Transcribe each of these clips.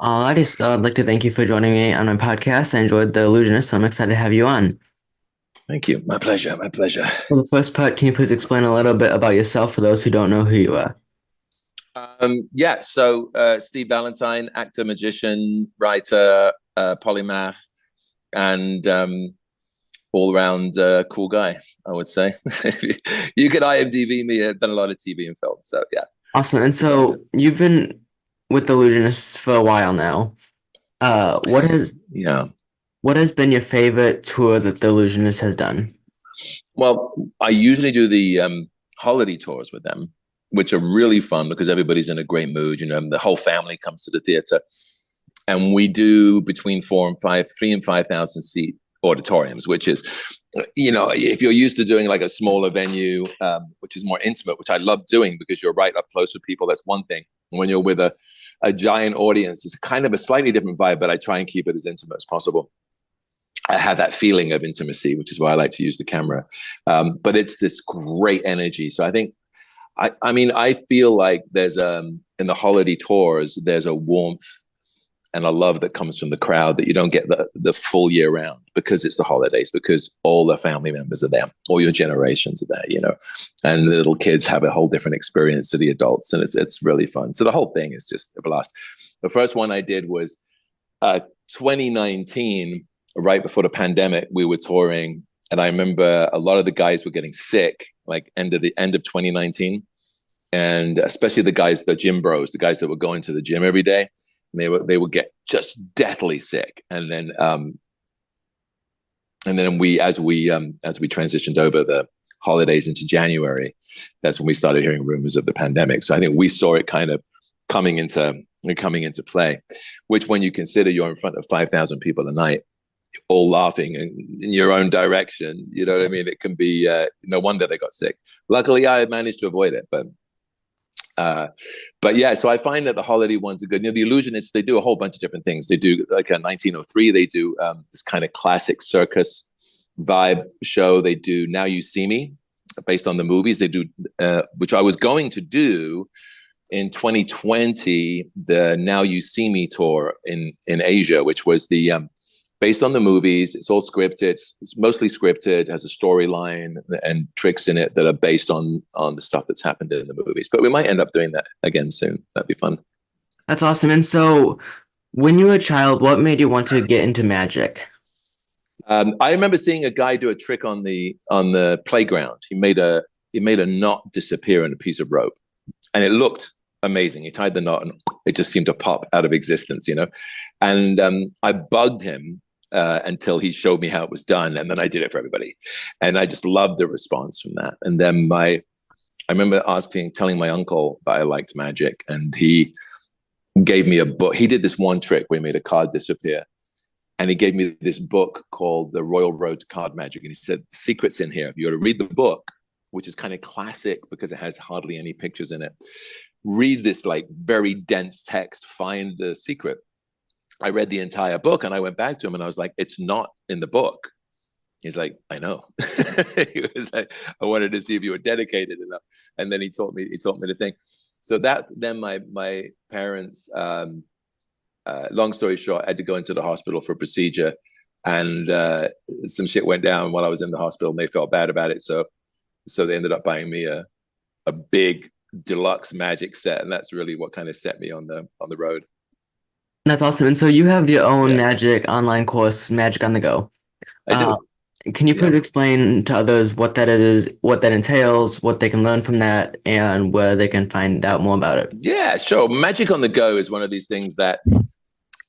Alrighty, so I'd like to thank you for joining me on my podcast. I enjoyed The Illusionist, so I'm excited to have you on. Thank you. My pleasure. My pleasure. For the first part, can you please explain a little bit about yourself for those who don't know who you are? Steve Valentine, actor, magician, writer, polymath, and all around cool guy, I would say. You could IMDb me. I've done a lot of TV and film. So, yeah, Awesome. And so photographer. you've been with The Illusionists for a while now. Uh, what has Yeah. what has been your favorite tour that The Illusionist has done? Well, I usually do the holiday tours with them, which are really fun because everybody's in a great mood. You know, the whole family comes to the theater, and we do between 3,000 and 5,000 seat auditoriums, which is, if you're used to doing like a smaller venue, which is more intimate, which I love doing because you're right up close with people. That's one thing. When you're with a giant audience, it's kind of a slightly different vibe, but I try and keep it as intimate as possible. I have that feeling of intimacy, which is why I like to use the camera. But it's this great energy. So I think, I feel like there's in the holiday tours, there's a warmth and a love that comes from the crowd that you don't get the full year round because it's the holidays, because all the family members are there, all your generations are there, and the little kids have a whole different experience to the adults, and it's really fun. So the whole thing is just a blast. The first one I did was 2019, right before the pandemic. We were touring, and I remember a lot of the guys were getting sick, like end of 2019, and especially the gym bros, the guys that were going to the gym every day. They would get just deathly sick, and then as we transitioned over the holidays into January, that's when we started hearing rumors of the pandemic. So I think we saw it kind of coming into play. Which, when you consider you're in front of 5,000 people a night, all laughing in your own direction, you know what I mean? It can be no wonder they got sick. Luckily, I managed to avoid it, but yeah, so I find that the holiday ones are good. The Illusionists, they do a whole bunch of different things. They do like a 1903. They do this kind of classic circus vibe show. They do Now You See Me, based on the movies. They do, which I was going to do in 2020, the Now You See Me tour in Asia, which was the based on the movies. It's all scripted. It's mostly scripted, has a storyline and tricks in it that are based on the stuff that's happened in the movies. But we might end up doing that again soon. That'd be fun. That's awesome. And so when you were a child, what made you want to get into magic? I remember seeing a guy do a trick on the playground. He made a knot disappear in a piece of rope, and it looked amazing. He tied the knot, and it just seemed to pop out of existence. And I bugged him until he showed me how it was done, and then I did it for everybody, and I just loved the response from that. And then I remember telling my uncle that I liked magic, and he gave me a book. He did this one trick where he made a card disappear, and he gave me this book called The Royal Road to Card Magic, and he said, "Secrets in here. You got to read the book," which is kind of classic because it has hardly any pictures in it. Read this like very dense text, find the secret. I read the entire book, and I went back to him and I was like, "It's not in the book." He's like, "I know." He was like, "I wanted to see if you were dedicated enough." And then he taught me the thing. So then my parents, long story short, had to go into the hospital for a procedure, and some shit went down while I was in the hospital, and they felt bad about it. So they ended up buying me a big deluxe magic set, and that's really what kind of set me on the road. That's awesome. And so you have your own Yeah, magic online course, Magic on the Go. I Uh, do. can you Yeah. please explain to others what that is, what that entails, what they can learn from that, and where they can find out more about it? Yeah, sure. Magic on the Go is one of these things that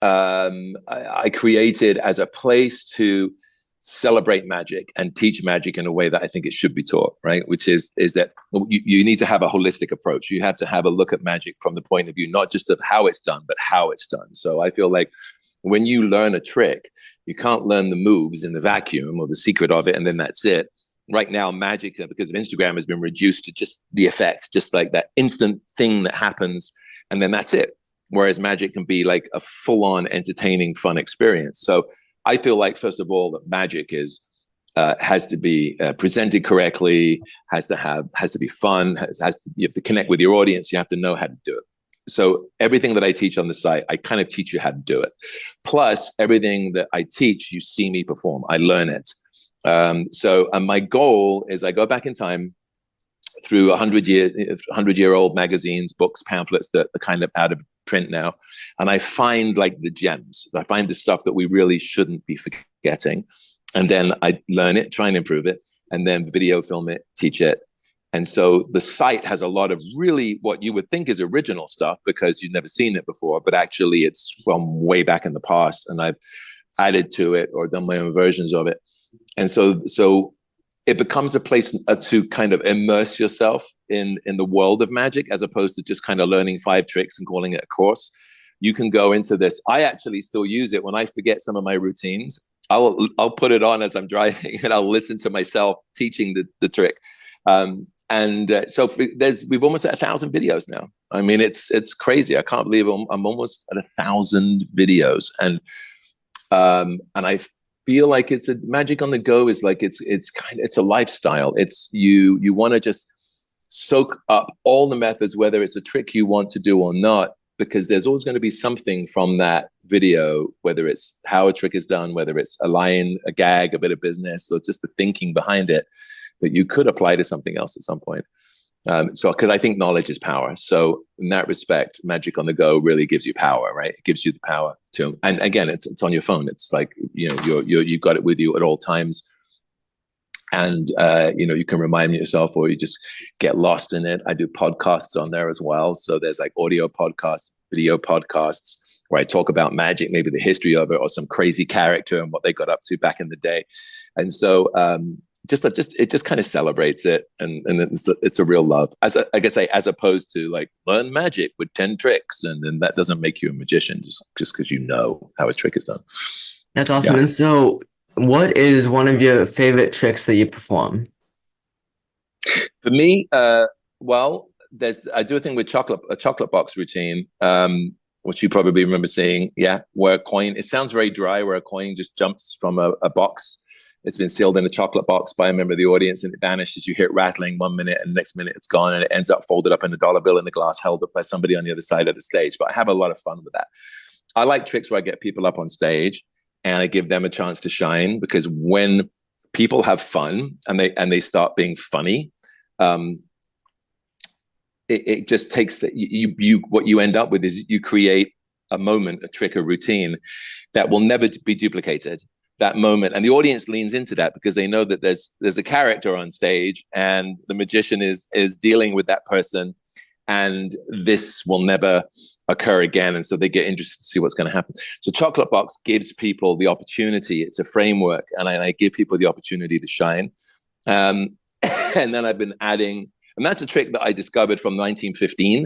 I created as a place to celebrate magic and teach magic in a way that I think it should be taught, right? Which is that you need to have a holistic approach. You have to have a look at magic from the point of view, not just of how it's done, but how it's done. So I feel like when you learn a trick, you can't learn the moves in the vacuum or the secret of it, and then that's it. Right now, magic, because of Instagram, has been reduced to just the effect, just like that instant thing that happens, and then that's it. Whereas magic can be like a full-on entertaining, fun experience. So I feel like, first of all, that magic has to be presented correctly, has to be fun, has to you have to connect with your audience. You have to know how to do it. So everything that I teach on the site, I kind of teach you how to do it. Plus, everything that I teach, you see me perform. I learn it. And my goal is I go back in time through 100-year-old magazines, books, pamphlets that are kind of out of print now, and I find like the gems. I find the stuff that we really shouldn't be forgetting, and then I learn it, try and improve it, and then video film it, teach it. And so the site has a lot of really what you would think is original stuff because you've never seen it before, but actually it's from way back in the past, and I've added to it or done my own versions of it. And so it becomes a place to kind of immerse yourself in the world of magic, as opposed to just kind of learning 5 tricks and calling it a course. You can go into this. I actually still use it when I forget some of my routines. I'll put it on as I'm driving and I'll listen to myself teaching the trick. So we've almost at 1,000 videos now. I mean, it's crazy. I can't believe I'm almost at 1,000 videos, and I feel like it's a magic on the go is like it's a lifestyle. It's you want to just soak up all the methods, whether it's a trick you want to do or not, because there's always going to be something from that video, whether it's how a trick is done, whether it's a line, a gag, a bit of business, or just the thinking behind it that you could apply to something else at some point. Because I think knowledge is power. So in that respect, magic on the go really gives you power, right? It gives you the power to, and again, it's on your phone. It's like, you've got it with you at all times. And, you can remind yourself, or you just get lost in it. I do podcasts on there as well. So there's like audio podcasts, video podcasts, where I talk about magic, maybe the history of it, or some crazy character and what they got up to back in the day. And so, it just kind of celebrates it, and it's a real love. As opposed to like learn magic with 10 tricks, and then that doesn't make you a magician just because you know how a trick is done. That's awesome. Yeah. And so, what is one of your favorite tricks that you perform? For me, I do a thing with a chocolate box routine, which you probably remember seeing. Yeah, where a coin. It sounds very dry, where a coin just jumps from a box. It's been sealed in a chocolate box by a member of the audience, and it vanishes. You hear it rattling 1 minute, and the next minute it's gone, and it ends up folded up in a dollar bill in the glass, held up by somebody on the other side of the stage. But I have a lot of fun with that. I like tricks where I get people up on stage and I give them a chance to shine, because when people have fun and they start being funny, it just takes that what you end up with is you create a moment, a trick, a routine that will never be duplicated. That moment, and the audience leans into that because they know that there's a character on stage, and the magician is dealing with that person, and this will never occur again. And so they get interested to see what's going to happen. So Chocolate Box gives people the opportunity. It's a framework, and I give people the opportunity to shine. And then I've been adding, and that's a trick that I discovered from 1915,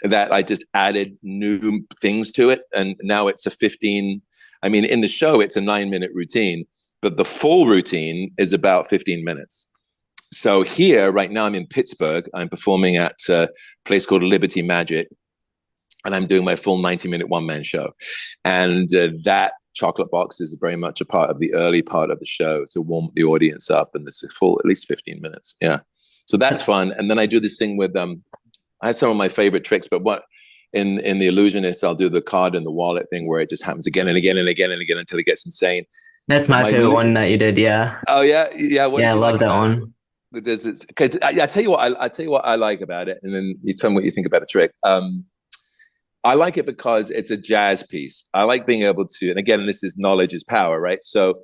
that I just added new things to it, and now it's a 15. I mean, in the show, it's a 9-minute routine, but the full routine is about 15 minutes. So here, right now, I'm in Pittsburgh. I'm performing at a place called Liberty Magic, and I'm doing my full 90-minute one-man show. And that Chocolate Box is very much a part of the early part of the show to warm the audience up, and it's a full at least 15 minutes. Yeah. So that's fun. And then I do this thing with, I have some of my favorite tricks, but in The Illusionist, I'll do the card and the wallet thing where it just happens again and again and again and again until it gets insane. That's my favorite one that you did. Yeah. Oh yeah. Yeah. I love that one. I tell you what I like about it, and then you tell me what you think about the trick. I like it because it's a jazz piece. I like being able to, and again, this is knowledge is power, right? So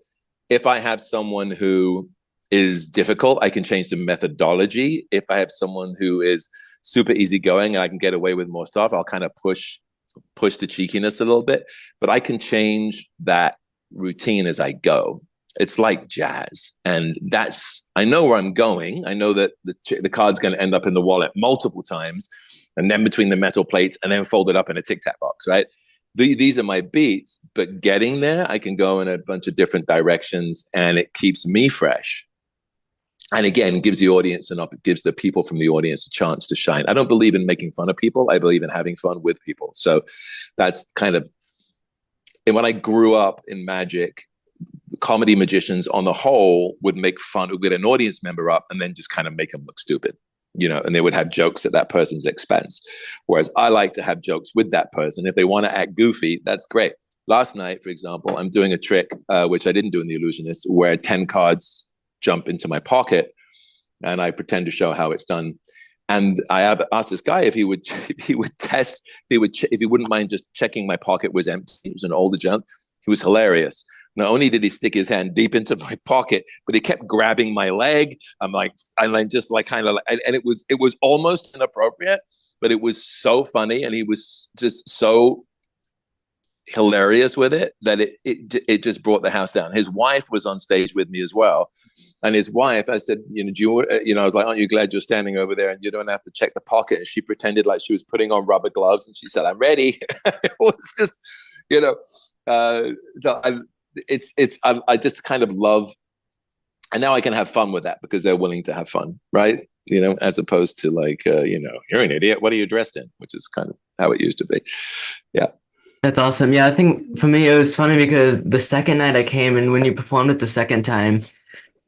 if I have someone who is difficult, I can change the methodology. If I have someone who is super easygoing and I can get away with more stuff, I'll kind of push the cheekiness a little bit, but I can change that routine as I go. It's like jazz, and I know where I'm going. I know that the card's going to end up in the wallet multiple times, and then between the metal plates, and then fold it up in a tic tac box, right? These are my beats, but getting there, I can go in a bunch of different directions, and it keeps me fresh. And again, gives the people from the audience a chance to shine. I don't believe in making fun of people. I believe in having fun with people. So that's kind of, and when I grew up in magic, comedy magicians on the whole would make fun, would get an audience member up and then just kind of make them look stupid. and they would have jokes at that person's expense. Whereas I like to have jokes with that person. If they want to act goofy, that's great. Last night, for example, I'm doing a trick, which I didn't do in The Illusionist, where 10 cards jump into my pocket and I pretend to show how it's done. And I have asked this guy if he would test, if he wouldn't mind just checking my pocket was empty. It was an older junk. He was hilarious. Not only did he stick his hand deep into my pocket, but he kept grabbing my leg. I'm just like kind of, and it was almost inappropriate, but it was so funny, and he was just so hilarious with it that it just brought the house down. His wife was on stage with me as well, and his wife, I said, I was like, aren't you glad you're standing over there and you don't have to check the pocket? And she pretended like she was putting on rubber gloves, and she said, I'm ready. It was just, I just kind of love, and now I can have fun with that because they're willing to have fun, right? As opposed to like, you're an idiot. What are you dressed in? Which is kind of how it used to be. Yeah. That's awesome. Yeah, I think for me it was funny because the second night I came and when you performed it the second time,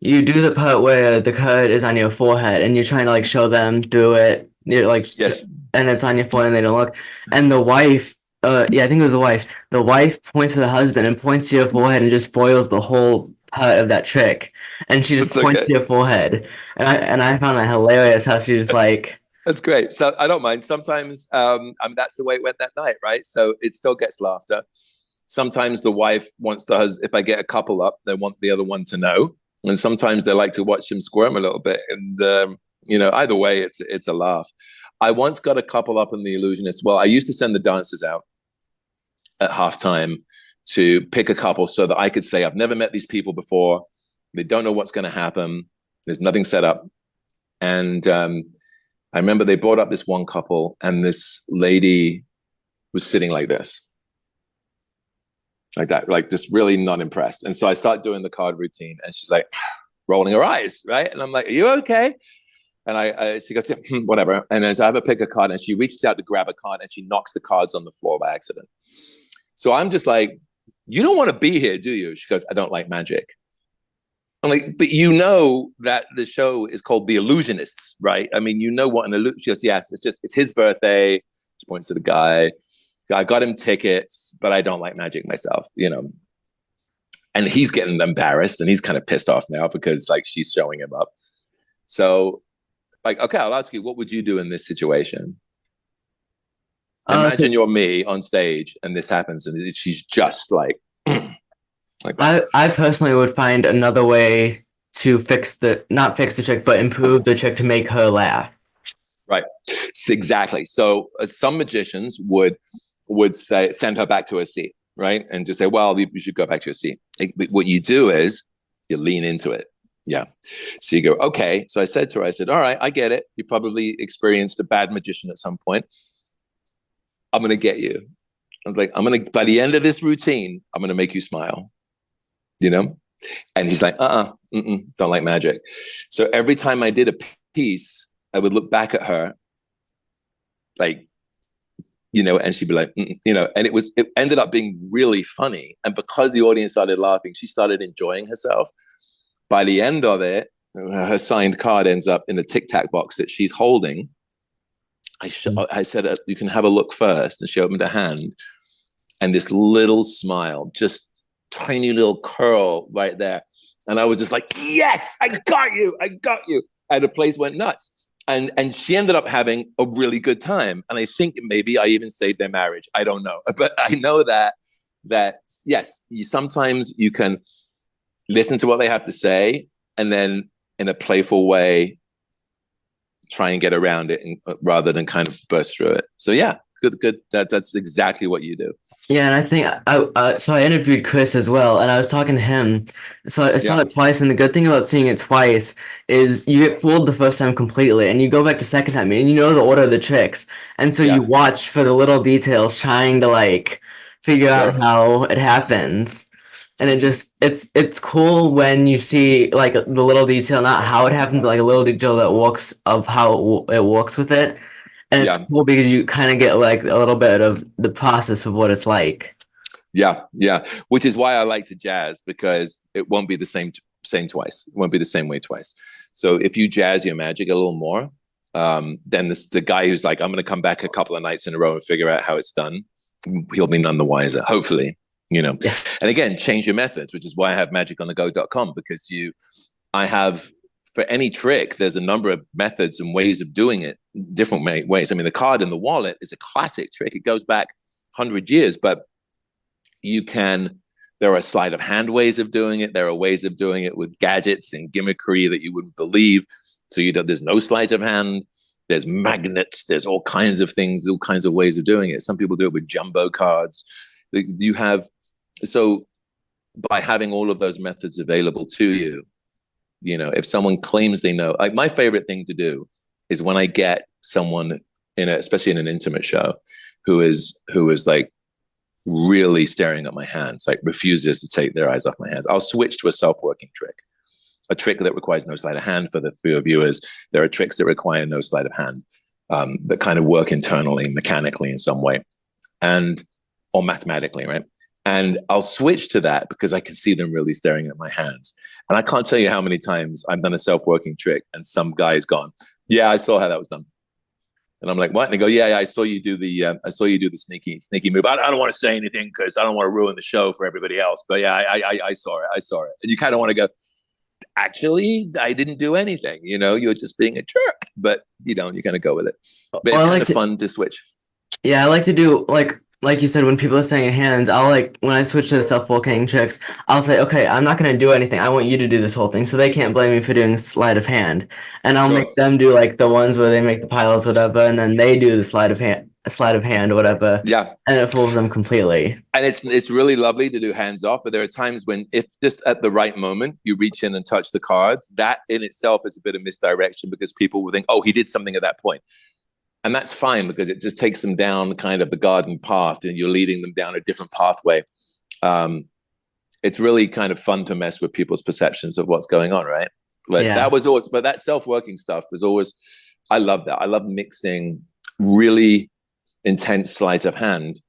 you do the part where the card is on your forehead and you're trying to like show them do it. You're like, yes, and it's on your forehead and they don't look. And the wife, yeah, I think it was the wife. The wife points to the husband and points to your forehead and just spoils the whole part of that trick. And she just points to your forehead. And I found that hilarious how she just like. That's great. So I don't mind. Sometimes, that's the way it went that night, right? So it still gets laughter. Sometimes the wife wants the husband, if I get a couple up, they want the other one to know. And sometimes they like to watch him squirm a little bit. And, either way, it's a laugh. I once got a couple up in The Illusionist. Well, I used to send the dancers out at halftime to pick a couple so that I could say, I've never met these people before. They don't know what's going to happen. There's nothing set up. And, I remember they brought up this one couple and this lady was sitting like this, like that, like just really not impressed. And so I start doing the card routine and she's like rolling her eyes, right? And I'm like, are you okay? And she goes, whatever. And then I have her pick a card and she reaches out to grab a card and she knocks the cards on the floor by accident. So I'm just like, you don't want to be here, do you? She goes, I don't like magic. I'm like, but that the show is called The Illusionists, right? I mean, what an illusion. She goes, yes, it's his birthday. She points to the guy. I got him tickets, but I don't like magic myself, And he's getting embarrassed and he's kind of pissed off now because like she's showing him up. So like, okay, I'll ask you, what would you do in this situation? Imagine you're me on stage and this happens and she's just like, I personally would find another way to not fix the trick, but improve the trick to make her laugh. Right. Exactly. So some magicians would say, send her back to her seat, right? And just say, well, you should go back to your seat. What you do is you lean into it. Yeah. So you go, okay. So I said to her, all right, I get it. You probably experienced a bad magician at some point. I'm going to get you. I was like, by the end of this routine, I'm going to make you smile. And he's like, don't like magic. So every time I did a piece, I would look back at her like, and she'd be like, and it ended up being really funny. And because the audience started laughing, she started enjoying herself. By the end of it, her signed card ends up in a Tic Tac box that she's holding. I said, you can have a look first. And she opened her hand and this little smile, just tiny little curl right there. And I was just like, yes, I got you. And the place went nuts. And she ended up having a really good time. And I think maybe I even saved their marriage. I don't know. But I know that yes, sometimes you can listen to what they have to say and then in a playful way, try and get around it rather than kind of burst through it. So yeah, good. That's exactly what you do. Yeah, and I think so I interviewed Chris as well, and I was talking to him. So I saw it twice, and the good thing about seeing it twice is you get fooled the first time completely, and you go back the second time, and you know the order of the tricks, and so you watch for the little details, trying to like figure out how it happens. And it's cool when you see like the little detail, not how it happens, but like a little detail that works of how it works with it. And it's cool because you kind of get like a little bit of the process of what it's like. Yeah. Which is why I like to jazz, because it won't be the same twice. It won't be the same way twice. So if you jazz your magic a little more, then the guy who's like, I'm going to come back a couple of nights in a row and figure out how it's done, he'll be none the wiser, hopefully, you know. Yeah. And again, change your methods, which is why I have magiconthego.com, because I have, for any trick, there's a number of methods and ways of doing it, different ways. I mean, the card in the wallet is a classic trick. It goes back 100 years, but there are sleight of hand ways of doing it. There are ways of doing it with gadgets and gimmickry that you wouldn't believe. So there's no sleight of hand. There's magnets. There's all kinds of things, all kinds of ways of doing it. Some people do it with jumbo cards. So by having all of those methods available to you, you know, if someone claims they know, like my favorite thing to do is when I get someone especially in an intimate show, who is like really staring at my hands, like refuses to take their eyes off my hands, I'll switch to a self-working trick, a trick that requires no sleight of hand. For your viewers, there are tricks that require no sleight of hand, that kind of work internally, mechanically in some way, or mathematically, right? And I'll switch to that because I can see them really staring at my hands. And I can't tell you how many times I've done a self-working trick and some guy's gone, yeah, I saw how that was done. And I'm like, what? And they go, yeah, I saw you do the sneaky move. I don't want to say anything because I don't want to ruin the show for everybody else. But yeah, I saw it. And you kind of want to go, actually, I didn't do anything. You know, you're just being a jerk. But you don't. You kind of go with it. But it's kind of fun to switch. Yeah, I like to do like you said, when people are saying hands, when I switch to self-volcating tricks, I'll say, okay, I'm not going to do anything. I want you to do this whole thing. So they can't blame me for doing sleight of hand. And I'll make them do like the ones where they make the piles, whatever, and then they do the sleight of hand, whatever. Yeah. And it fools them completely. And it's really lovely to do hands off, but there are times when, if just at the right moment, you reach in and touch the cards, that in itself is a bit of misdirection, because people will think, oh, he did something at that point. And that's fine, because it just takes them down kind of the garden path, and you're leading them down a different pathway. It's really kind of fun to mess with people's perceptions of what's going on, right? But that self-working stuff was always, I love that. I love mixing really intense sleight of hand,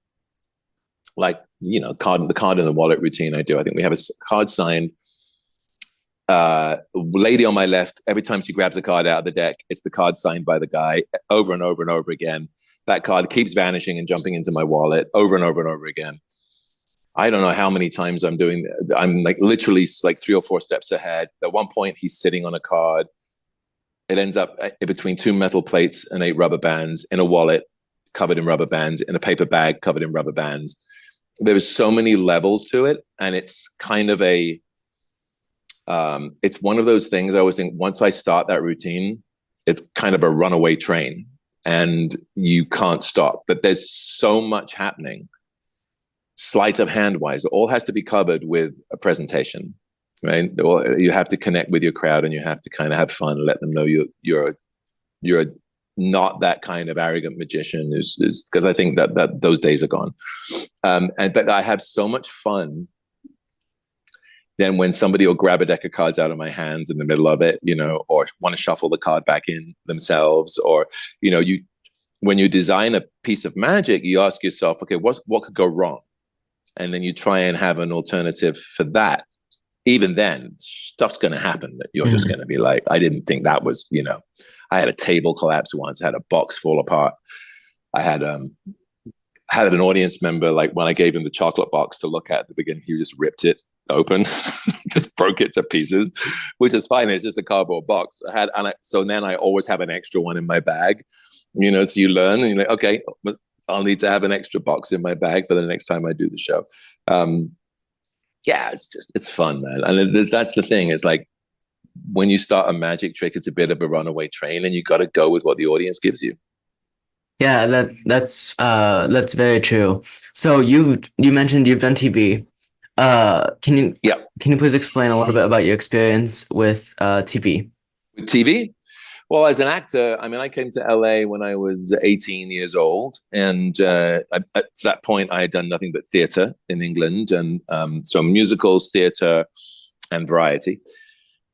like, you know, the card in the wallet routine I do. I think we have a card signed. Lady on my left, every time she grabs a card out of the deck, it's the card signed by the guy, over and over and over again. That card keeps vanishing and jumping into my wallet over and over and over again. I don't know how many times I'm like literally like 3 or 4 steps ahead. At one point, he's sitting on a card. It ends up between 2 metal plates and 8 rubber bands, in a wallet covered in rubber bands, in a paper bag covered in rubber bands. There's so many levels to it, and it's kind of it's one of those things I always think, once I start that routine, it's kind of a runaway train and you can't stop. But there's so much happening, sleight of hand wise. It all has to be covered with a presentation, right? You have to connect with your crowd, and you have to kind of have fun and let them know you're not that kind of arrogant magician, because I think that those days are gone. But I have so much fun then when somebody will grab a deck of cards out of my hands in the middle of it, you know, or want to shuffle the card back in themselves, or, you know, when you design a piece of magic, you ask yourself, okay, what could go wrong? And then you try and have an alternative for that. Even then, stuff's going to happen that you're just going to be like, I didn't think that was, you know, I had a table collapse once, I had a box fall apart. I had an audience member, like when I gave him the chocolate box to look at the beginning, he just ripped it open, just broke it to pieces, which is fine. It's just a cardboard box. So then I always have an extra one in my bag, you know, so you learn and you're like, okay, I'll need to have an extra box in my bag for the next time I do the show. Yeah, it's fun, man. And that's the thing, is like, when you start a magic trick, it's a bit of a runaway train, and you got to go with what the audience gives you. Yeah, that's very true. So you mentioned you've done TV. Can you please explain a little bit about your experience with TV? With TV? Well, as an actor, I mean, I came to LA when I was 18 years old, and at that point, I had done nothing but theater in England, and so musicals, theater, and variety.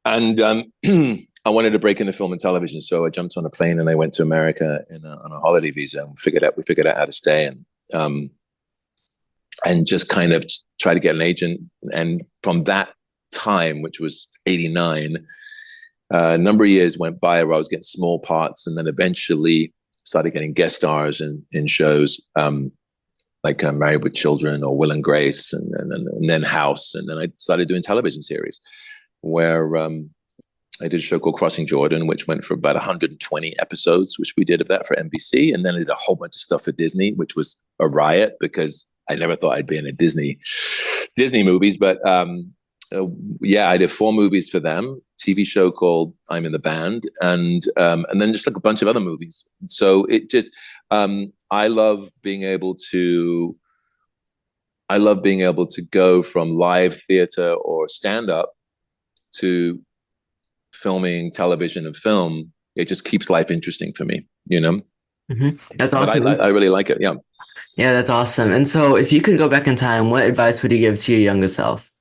And I wanted to break into film and television, so I jumped on a plane and I went to America on a holiday visa. And we figured out how to stay, and just kind of try to get an agent. And from that time, which was 89, A number of years went by where I was getting small parts, and then eventually started getting guest stars in shows like Married with Children or Will and Grace, and then House, and then I started doing television series where I did a show called Crossing Jordan, which went for about 120 episodes, which we did of that for NBC, and then I did a whole bunch of stuff for Disney, which was a riot because I never thought I'd be in a Disney movies, but yeah, I did 4 movies for them. TV show called I'm in the Band, and then just like a bunch of other movies. So it just I love being able to go from live theater or stand up to filming, television, and film. It just keeps life interesting for me, you know. That's But awesome. I really like it. Yeah. Yeah, that's awesome. And so, if you could go back in time, what advice would you give to your younger self?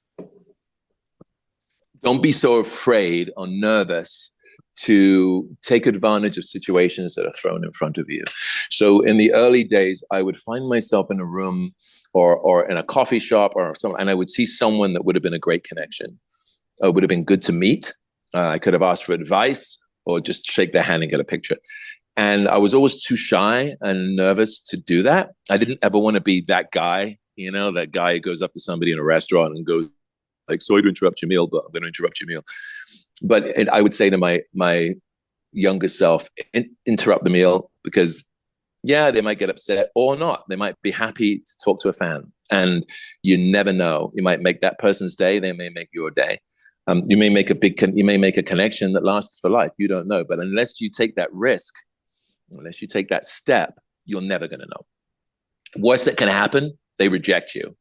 Don't be so afraid or nervous to take advantage of situations that are thrown in front of you. So in the early days, I would find myself in a room or in a coffee shop or something, and I would see someone that would have been a great connection. Would have been good to meet. I could have asked for advice or just shake their hand and get a picture. And I was always too shy and nervous to do that. I didn't ever want to be that guy, you know, that guy who goes up to somebody in a restaurant and goes like, sorry to interrupt your meal, but I'm going to interrupt your meal. But I would say to my younger self, interrupt the meal, because yeah, they might get upset or not. They might be happy to talk to a fan, and you never know. You might make that person's day. They may make your day. You may make a connection that lasts for life. You don't know. But unless you take that risk, unless you take that step, you're never going to know. Worst that can happen, they reject you.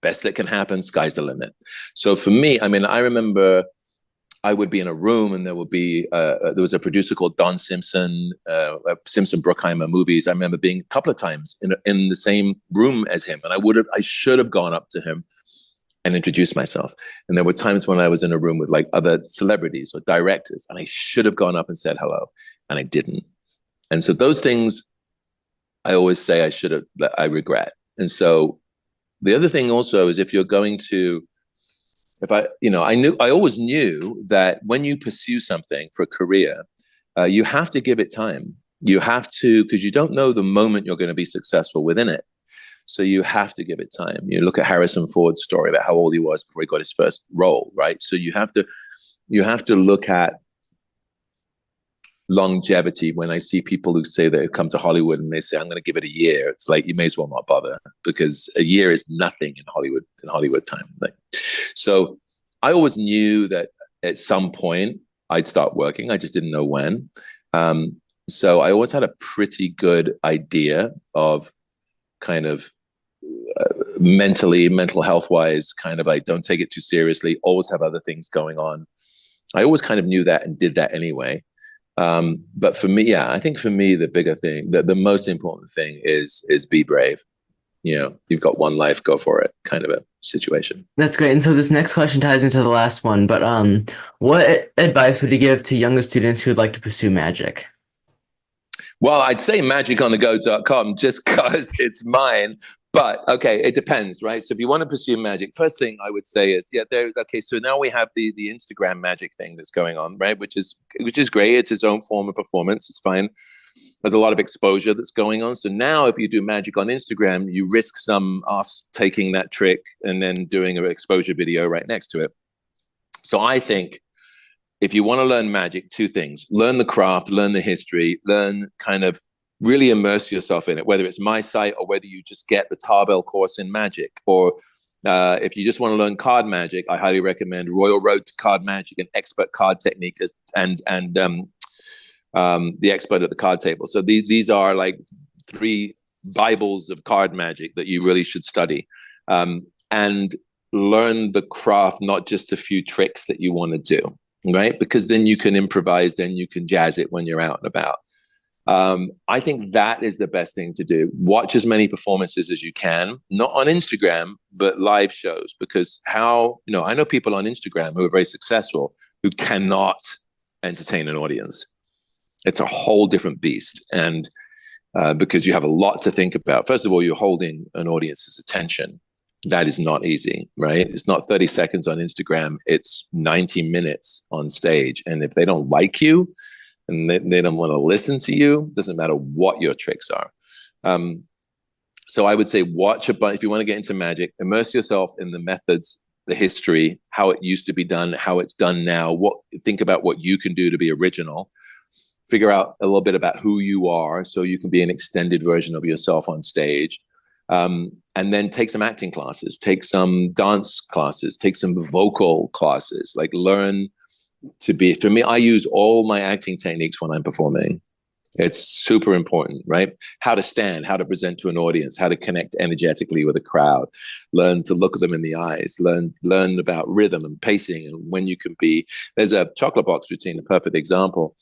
Best that can happen, sky's the limit. So for me, I mean, I remember I would be in a room and there was a producer called Don Simpson, Simpson Bruckheimer movies. I remember being a couple of times in the same room as him, and I should have gone up to him and introduced myself. And there were times when I was in a room with like other celebrities or directors, and I should have gone up and said hello, and I didn't. And so those things, I always say I regret. And so the other thing also is if you're going to, I always knew that when you pursue something for a career, you have to give it time. You have to, because you don't know the moment you're going to be successful within it. So you have to give it time. You look at Harrison Ford's story about how old he was before he got his first role, right? So you have to look at longevity. When I see people who say they come to Hollywood and they say, I'm going to give it a year, it's like, you may as well not bother, because a year is nothing in Hollywood time. So I always knew that at some point I'd start working. I just didn't know when. So I always had a pretty good idea of kind of mental health wise, kind of like, don't take it too seriously, always have other things going on. I always kind of knew that and did that anyway. But for me, yeah, I think for me, the bigger thing, the most important thing is be brave. You know, you've got one life, go for it, kind of a situation. That's great. And so this next question ties into the last one, but what advice would you give to younger students who would like to pursue magic? Well, I'd say magiconthego.com just because it's mine. But okay, it depends, right? So if you want to pursue magic, first thing I would say is, okay, so now we have the Instagram magic thing that's going on, right? Which is great. It's its own form of performance. It's fine. There's a lot of exposure that's going on. So now if you do magic on Instagram, you risk us taking that trick and then doing an exposure video right next to it. So I think if you want to learn magic, 2 things: learn the craft, learn the history, learn kind of really immerse yourself in it, whether it's my site or whether you just get the Tarbell course in magic. Or if you just want to learn card magic, I highly recommend Royal Road to Card Magic and Expert Card Technique and the Expert at the Card Table. So these are like 3 Bibles of card magic that you really should study. And learn the craft, not just a few tricks that you want to do, right? Because then you can improvise, then you can jazz it when you're out and about. I think that is the best thing to do. Watch as many performances as you can, not on Instagram, but live shows, because I know people on Instagram who are very successful who cannot entertain an audience. It's a whole different beast. And because you have a lot to think about. First of all, you're holding an audience's attention. That is not easy, right? It's not 30 seconds on Instagram. It's 90 minutes on stage. And if they don't like you and they don't want to listen to you, doesn't matter what your tricks are. So I would say watch a bunch. If you want to get into magic, immerse yourself in the methods, the history, how it used to be done, how it's done now. Think about what you can do to be original. Figure out a little bit about who you are so you can be an extended version of yourself on stage. And then take some acting classes, take some dance classes, take some vocal classes, like learn to be, for me, I use all my acting techniques when I'm performing. It's super important, right? How to stand, how to present to an audience, how to connect energetically with a crowd, learn to look at them in the eyes, learn about rhythm and pacing and when you can be. There's a chocolate box routine, a perfect example.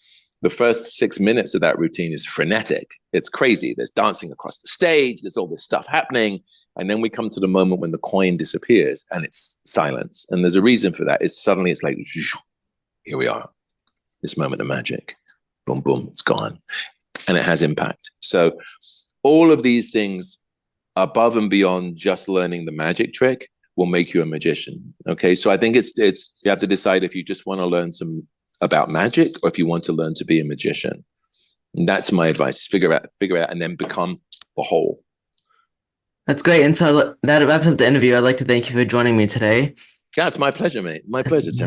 The first 6 minutes of that routine is frenetic. It's crazy. There's dancing across the stage. There's all this stuff happening. And then we come to the moment when the coin disappears and it's silence. And there's a reason for that. Suddenly it's like, here we are, this moment of magic. Boom, boom, it's gone. And it has impact. So all of these things above and beyond just learning the magic trick will make you a magician. Okay. So I think it's you have to decide if you just want to learn some about magic or if you want to learn to be a magician. And that's my advice. Figure out, and then become the whole. That's great. And so that wraps up the interview. I'd like to thank you for joining me today. Yeah, it's my pleasure, mate. My pleasure, Tim.